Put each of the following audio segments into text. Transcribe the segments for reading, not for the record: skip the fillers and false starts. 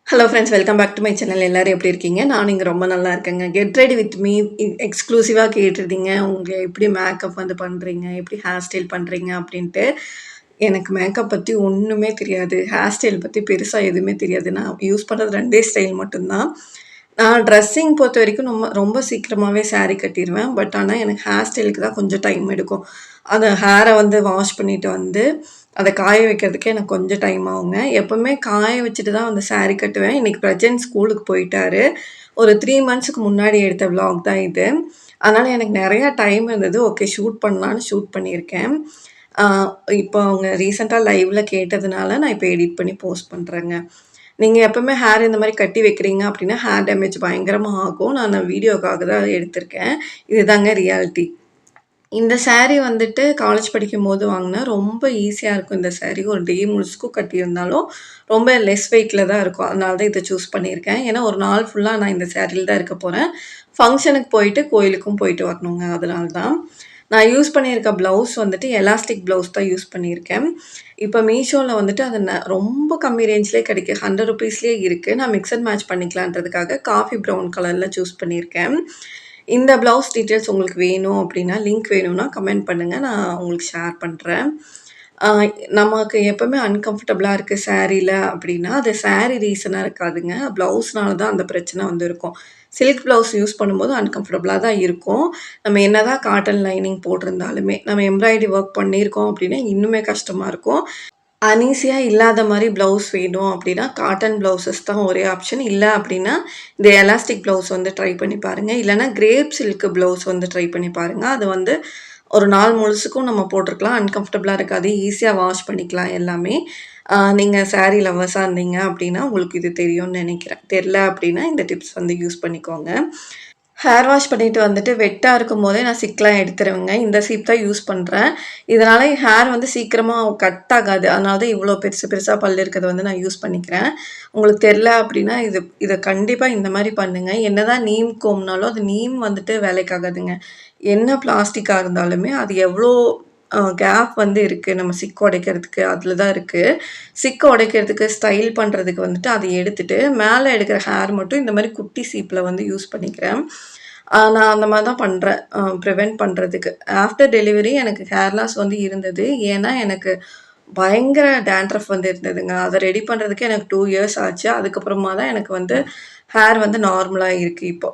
Hello friends, welcome back to my channel. எல்லாரும் எப்படி இருக்கீங்க? நான் இங்கே ரொம்ப நல்லா இருக்கேங்க. கெட் ரெடி வித் மீ எக்ஸ்க்ளூசிவாக கேட்டிருந்தீங்க. உங்க எப்படி மேக்கப் வந்து பண்ணுறீங்க, எப்படி ஹேர் ஸ்டைல் பண்ணுறீங்க அப்படின்ட்டு. எனக்கு மேக்கப் பற்றி ஒன்றுமே தெரியாது. ஹேர் ஸ்டைல் பற்றி பெருசாக எதுவுமே தெரியாது. நான் யூஸ் பண்ணுறது 2 ஸ்டைல் மட்டும்தான். நான் ட்ரெஸ்ஸிங் பொறுத்த வரைக்கும் ரொம்ப ரொம்ப சீக்கிரமாகவே சாரீ கட்டிருவேன். பட் ஆனால் எனக்கு ஹேர் ஸ்டைலுக்கு தான் கொஞ்சம் டைம் எடுக்கும். அந்த ஹேரை வந்து வாஷ் பண்ணிட்டு வந்து அத காய வைக்கிறதுக்கே எனக்கு கொஞ்சம் டைம் ஆகுங்க. எப்பவுமே காய வச்சுட்டு தான் வந்து சாரீ கட்டுவேன். இன்னைக்கு பிரஜன் ஸ்கூலுக்கு போயிட்டாரு. ஒரு 3 மந்த்ஸ்க்கு முன்னாடி எடுத்த விளாக் தான் இது. அதனால எனக்கு நெறையா டைம் இருந்தது. ஓகே, ஷூட் பண்ணலான்னு ஷூட் பண்ணியிருக்கேன். ஆ இப்போ அவங்க ரீசென்ட்டா லைவ்ல கேட்டதுனால நான் இப்போ எடிட் பண்ணி போஸ்ட் பண்றேங்க. நீங்க எப்பவுமே ஹேர் இந்த மாரி கட்டி வைக்கிறீங்க அப்படின்னா, ஹேர் டேமேஜ் பயங்கரமா ஆகும். நான் வீடியோக்காக தான் எடுத்திருக்கேன். இதுதாங்க ரியாலிட்டி. இந்த சாரி வந்துட்டு காலேஜ் படிக்கும்போது வாங்குனேன். ரொம்ப ஈஸியா இருக்கும் இந்த சாரி. ஒரு டே முழுசுக்கும் கட்டியிருந்தாலும், ரொம்ப லெஸ் வெயிட்ல தான் இருக்கும். அதனால தான் இத சூஸ் பண்ணியிருக்கேன். ஏன்னா, ஒரு நாள் ஃபுல்லா நான் இந்த சாரில தான் இருக்க போறேன். ஃபங்ஷனுக்கு போயிட்டு, கோயிலுக்கும் போயிட்டு வரணுங்க. அதனால தான். நான் யூஸ் பண்ணியிருக்க ப்ளவுஸ் வந்துட்டு எலாஸ்டிக் ப்ளவுஸ் தான் யூஸ் பண்ணியிருக்கேன். இப்ப மீஷோல வந்துட்டு அது ரொம்ப கம்மி ரேஞ்ச்லயே கிடைக்குது. ₹100லயே இருக்கு. நான் மிக்ஸ் அண்ட் மேட்ச் பண்ணிக்கலான்றதுக்காக காஃபி ப்ரவுன் கலர்ல சூஸ் பண்ணியிருக்கேன். இந்த ப்ளவுஸ் டீட்டெயில்ஸ் உங்களுக்கு வேணும் அப்படின்னா, லிங்க் வேணும்னா கமெண்ட் பண்ணுங்க. நான் உங்களுக்கு ஷேர் பண்றேன். ஆ நமக்கு எப்பவுமே அன்கம்ஃபர்டபுளா இருக்கு சாரீல அப்படின்னா, அது சாரி ரீசனா இருக்காதுங்க. ப்ளவுஸ்னால தான் அந்த பிரச்சனை வந்து இருக்கும். சில்க் ப்ளவுஸ் யூஸ் பண்ணும்போது அன்கம்ஃபர்டபுளா தான் இருக்கும். நம்ம என்னதான் காட்டன் லைனிங் போட்டிருந்தாலுமே, நம்ம எம்ப்ராய்டரி ஒர்க் பண்ணியிருக்கோம் அப்படின்னா, இன்னுமே கஷ்டமா இருக்கும். அனீசியா இல்லாத மாரி ப்ளவுஸ் வேணும் அப்படின்னா, காட்டன் ப்ளவுஸஸ் தான் ஒரே ஆப்ஷன். இல்ல அப்படின்னா, இந்த எலாஸ்டிக் ப்ளவுஸ் வந்து ட்ரை பண்ணி பாருங்க. இல்லன்னா கிரேப் சில்க் ப்ளவுஸ் வந்து ட்ரை பண்ணி பாருங்க. அது வந்து ஒரு நாள் முழுசுக்கும் நம்ம போட்டுருக்கலாம். அன்கம்ஃபர்டபுளா இருக்காது. ஈஸியா வாஷ் பண்ணிக்கலாம் எல்லாமே. நீங்க சாரி லவ்வர்ஸா இருந்தீங்க அப்படின்னா, உங்களுக்கு இது தெரியும்னு நெனைக்கிறேன். தெரியல அப்படின்னா, இந்த டிப்ஸ் வந்து யூஸ் பண்ணிக்கோங்க. ஹேர் வாஷ் பண்ணிட்டு வந்துட்டு வெட்டா இருக்கும்போதே நான் சிக்லாம் எடுத்துருவேங்க. இந்த சீப் தான் யூஸ் பண்றேன். இதனால என் ஹேர் வந்து சீக்கிரமா கட் ஆகாது. அதனால தான் இவ்ளோ பெருசு பெருசா பல் இருக்கிறத வந்து நான் யூஸ் பண்ணிக்கிறேன். உங்களுக்கு தெரியல அப்டின்னா, இத கண்டிப்பா இந்த மாரி பண்ணுங்க. என்னதான் நீம் கோம்னாலும், அது நீம் வந்துட்டு வேலைக்கு ஆகாதுங்க. என்ன பிளாஸ்டிக்கா இருந்தாலுமே அது எவ்ளோ கேப் வந்து இருக்கு. நம்ம சிக் உடைக்கிறதுக்கு அதில தான் இருக்கு. சிக்க உடைக்கிறதுக்கு, ஸ்டைல் பண்றதுக்கு வந்துட்டு அத எடுத்துட்டு, மேல எடுக்கிற ஹேர் மட்டும் இந்த மாரி குட்டி சீப்ல வந்து யூஸ் பண்ணிக்கிறேன். நான் அந்த மாரி தான் பண்றேன். பிரிவென்ட் பண்றதுக்கு. ஆஃப்டர் டெலிவரி எனக்கு ஹேர் லாஸ் வந்து இருந்தது. ஏன்னா, எனக்கு பயங்கர டாண்ட்ரஃப் வந்து இருந்ததுங்க. அத ரெடி பண்றதுக்கு எனக்கு 2 இயர்ஸ் ஆச்சு. அதுக்கப்புறமா தான் எனக்கு வந்து ஹேர் வந்து நார்மலா இருக்கு இப்போ.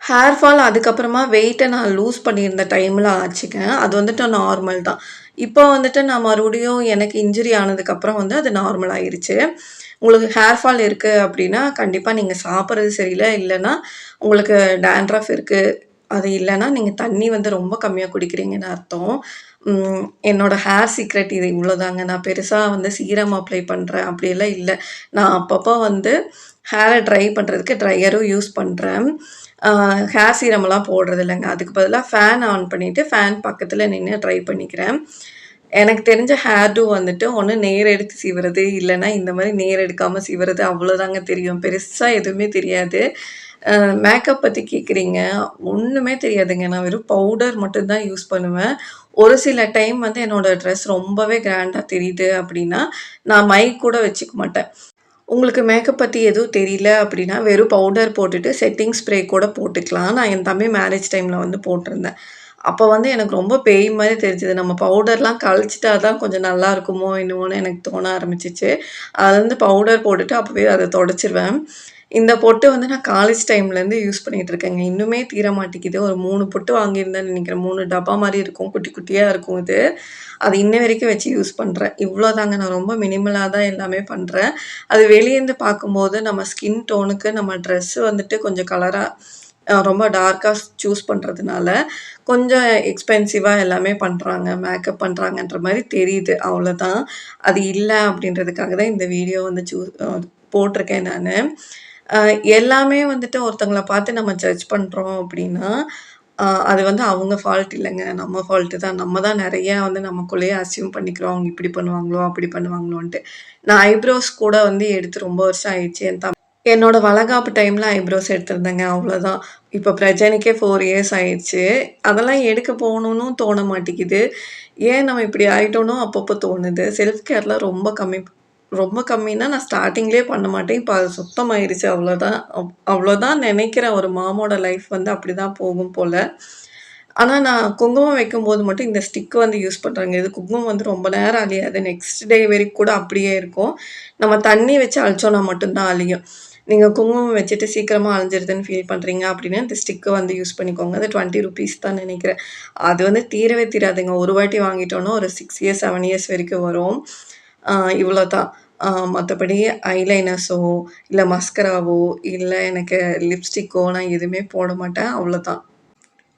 ஹேர் ஃபால் அதுக்கப்புறமா வெயிட்ட நான் லூஸ் பண்ணியிருந்த டைம்ல ஆச்சுங்க. அது வந்துட்டு நார்மல் தான். இப்போ வந்துட்டு நான் மறுபடியும் எனக்கு இன்ஜுரி ஆனதுக்கப்புறம் வந்து அது நார்மல் ஆயிருச்சு. உங்களுக்கு ஹேர் ஃபால் இருக்கு அப்டின்னா, கண்டிப்பா நீங்க சாப்பிடுறது சரியில்ல. இல்லன்னா, உங்களுக்கு டாண்ட்ரஃப் இருக்கு. அது இல்லன்னா, நீங்க தண்ணி வந்து ரொம்ப கம்மியா குடிக்கிறீங்கன்னு அர்த்தம். என்னோட ஹேர் சீக்ரெட் இது இவ்ளோதாங்க. நான் பெருசா வந்து சீரம் அப்ளை பண்றேன் அப்டியெல்லாம் இல்ல. நான் அப்பப்போ வந்து ஹேர ட்ரை பண்றதுக்கு ட்ரையரும் யூஸ் பண்றேன். ஆ ஹேர் சீரம்லாம் போடுறது இல்லங்க. அதுக்கு பதிலா ஃபேன் ஆன் பண்ணிட்டு, ஃபேன் பக்கத்துல நின்னு ட்ரை பண்ணிக்கிறேன். எனக்கு தெரிஞ்ச ஹேர் டூ வந்துட்டு ஒண்ணு நேர் எடுத்து சீவுறது, இல்லன்னா இந்த மாரி நேர் எடுக்காம சீவுறது அவ்வளோதாங்க தெரியும். பெருசா எதுவுமே தெரியாது. அ மேக்கப் பத்தி கேட்குறீங்க. ஒண்ணுமே தெரியாதுங்க. நான் வெறும் பவுடர் மட்டும் தான் யூஸ் பண்ணுவேன். ஒரு சில டைம் வந்து என்னோட ட்ரெஸ் ரொம்பவே கிராண்டா தெரியுது அப்டின்னா, நான் மை கூட வச்சுக்க மாட்டேன். உங்களுக்கு மேக்கப் பத்தி எதுவும் தெரியல அப்படின்னா, வெறும் பவுடர் போட்டுட்டு செட்டிங் ஸ்ப்ரே கூட போட்டுக்கலாம். நான் என் தம்பி மேரேஜ் டைம்ல வந்து போட்டிருந்தேன். அப்ப வந்து எனக்கு ரொம்ப பேய் மாரி தெரிஞ்சது. நம்ம பவுடர்லாம் கழிச்சிட்டா தான் கொஞ்சம் நல்லா இருக்குமோ என்னமோன்னு எனக்கு தோண ஆரம்பிச்சுச்சு. அது வந்து பவுடர் போட்டுட்டு அப்பவே அத தொடச்சிருவேன். இந்த பொட்டு வந்து நான் காலேஜ் டைம்லேருந்து யூஸ் பண்ணிட்டு இருக்கேங்க. இன்னுமே தீர மாட்டேங்குது. ஒரு 3 பொட்டு வாங்கியிருந்தேன்னு நெனைக்கிறேன். 3 டப்பா மாரி இருக்கும். குட்டி குட்டியா இருக்கும் இது. அது இன்ன வரைக்கும் வச்சு யூஸ் பண்றேன். இவ்ளோதாங்க. நான் ரொம்ப மினிமலா தான் எல்லாமே பண்றேன். அது வெளியேருந்து பார்க்கும்போது நம்ம ஸ்கின் டோனுக்கு நம்ம ட்ரெஸ் வந்துட்டு கொஞ்சம் கலரா ரொம்ப டார்க்கா சூஸ் பண்றதுனால, கொஞ்சம் எக்ஸ்பென்சிவா எல்லாமே பண்றாங்க. மேக்கப் பண்றாங்கன்ற மாரி தெரியுது. அவ்வளோதான். அது இல்ல அப்படின்றதுக்காக தான் இந்த வீடியோ வந்து போட்டிருக்கேன் நானு. அ எல்லாமே வந்துட்டு ஒருத்தவங்கள பார்த்து நம்ம ஜட்ஜ் பண்றோம் அப்படின்னா, அது வந்து அவங்க ஃபால்ட் இல்லங்க. நம்ம ஃபால்ட் தான். நம்ம தான் நெறையா வந்து நமக்குள்ளேயே அஸ்யூம் பண்ணிக்கிறோம். அவங்க இப்படி பண்ணுவாங்களோ, அப்படி பண்ணுவாங்களோன்ட்டு. நான் ஐப்ரோஸ் கூட வந்து எடுத்து ரொம்ப வருஷம் ஆயிடுச்சு. என்னோட வளகாப்பு டைம்ல ஐப்ரோஸ் எடுத்திருந்தேங்க. அவ்வளோதான். இப்ப பிரஜனுக்கே 4 இயர்ஸ் ஆயிடுச்சு. அதெல்லாம் எடுக்க போகணும்னும் தோண மாட்டேங்குது. ஏன் நம்ம இப்படி ஆயிட்டோம்னோ அப்பப்போ தோணுது. செல்ஃப் கேர்லாம் ரொம்ப கம்மி ரொம்ப கம்மின்னா நான் ஸ்டார்ட்டிங்லேயே பண்ண மாட்டேன். இப்ப அது சுத்தமாயிருச்சு அவ்வளோதான். அவ்வளோதான் நெனைக்கிறேன். ஒரு மாமோட லைஃப் வந்து அப்படிதான் போகும் போல. ஆனா நான் குங்குமம் வைக்கும்போது மட்டும் இந்த ஸ்டிக் வந்து யூஸ் பண்றேங்க. இது குங்குமம் வந்து ரொம்ப நேரம் அழியாது. நெக்ஸ்ட் டே வரைக்கும் கூட அப்படியே இருக்கும். நம்ம தண்ணி வச்சு அழிச்சோம்னா மட்டும் தான் அழியும். நீங்க குங்குமம் வச்சுட்டு சீக்கிரமா அழிஞ்சிருதுன்னு ஃபீல் பண்றீங்க அப்படின்னா, இந்த ஸ்டிக்க வந்து யூஸ் பண்ணிக்கோங்க. அது ₹20 தான் நெனைக்கிறேன். அது வந்து தீரவே தீராதுங்க. ஒரு வாட்டி வாங்கிட்டோம்னா ஒரு 6 இயர்ஸ், 7 இயர்ஸ் வரைக்கும் வரும். ஆ இவ்வளோதான். மத்தபடி ஐலைனர்ஸோ, இல்ல மஸ்கராவோ, இல்ல எனக்கு லிப்ஸ்டிக்கோ நான் எதுவுமே போட மாட்டேன். அவ்வளோதான்.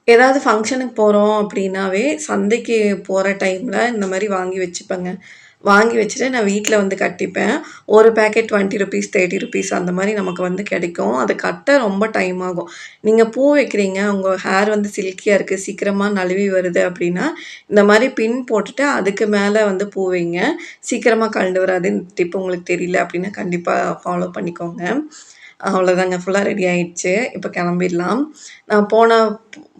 ஏதாவது ஃபங்ஷனுக்கு போறோம் அப்படின்னாவே, சந்தைக்கு போற டைம்ல இந்த மாரி வாங்கி வச்சுப்பேங்க. வாங்கி வச்சுட்டு நான் வீட்ல வந்து கட்டிப்பேன். ஒரு பேக்கெட் ₹20, ₹30 அந்த மாரி நமக்கு வந்து கிடைக்கும். அது கட்ட ரொம்ப டைம் ஆகும். நீங்க பூ வைக்கிறீங்க, உங்க ஹேர் வந்து சில்கியா இருக்கு, சீக்கிரமா நழுவி வருது அப்படின்னா, இந்த மாரி பின் போட்டுட்டு அதுக்கு மேல வந்து பூ வைங்க. சீக்கிரமா கழண்டு வராது. இந்த டிப் உங்களுக்கு தெரியல அப்படின்னா, கண்டிப்பா ஃபாலோ பண்ணிக்கோங்க. அவ்வளோதாங்க. ஃபுல்லா ரெடி ஆயிடுச்சு. இப்ப கிளம்பிடலாம். நான்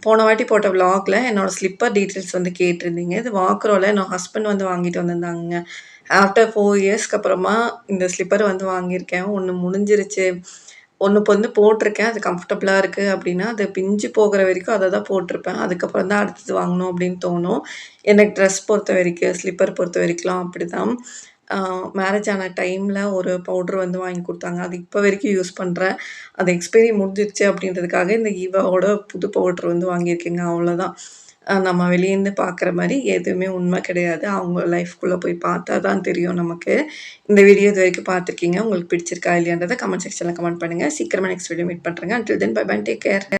போன வாட்டி போட்ட விளாக்ல என்னோட ஸ்லிப்பர் டீட்டெயில்ஸ் வந்து கேட்டிருந்தீங்க. இது வாக்ரோல என்னோட ஹஸ்பண்ட் வந்து வாங்கிட்டு வந்திருந்தாங்கங்க. ஆஃப்டர் 4 இயர்ஸ்க்கு அப்புறமா இந்த ஸ்லிப்பர் வந்து வாங்கியிருக்கேன். 1 முடிஞ்சிருச்சு. 1 இப்ப வந்து போட்டிருக்கேன். அது கம்ஃபர்டபுளா இருக்கு அப்டின்னா, அது பிஞ்சு போகுற வரைக்கும் அத தான் போட்டிருப்பேன். அதுக்கப்புறம் தான் அடுத்தது வாங்கணும் அப்டின்னு தோணும். எனக்கு ட்ரெஸ் பொறுத்தவரைக்கும், ஸ்லிப்பர் பொறுத்தவரைக்கும்லாம் அப்படிதான். ஆ மேரேஜ் ஆன டைம்ல ஒரு பவுடர் வந்து வாங்கி குடுத்தாங்க. அது இப்ப வரைக்கும் யூஸ் பண்றேன். அது எக்ஸ்பைரி முடிஞ்சிருச்சு அப்படின்றதுக்காக இந்த ஈவாவோட புது பவுடர் வந்து வாங்கியிருக்கேங்க. அவ்வளோதான். நம்ம வெளியேருந்து பார்க்குற மாரி எதுவுமே உண்மை கிடையாது. அவங்க லைஃப்குள்ள போய் பார்த்தா தான் தெரியும் நமக்கு. இந்த வீடியோ இதுவரைக்கும் பார்த்துருக்கீங்க. உங்களுக்கு பிடிச்சிருக்கா இல்லையான்றத கமெண்ட் செக்ஷன்ல கமெண்ட் பண்ணுங்க. சீக்கிரமா நெக்ஸ்ட் வீடியோ மீட் பண்றேங்க. Until then bye bye take care.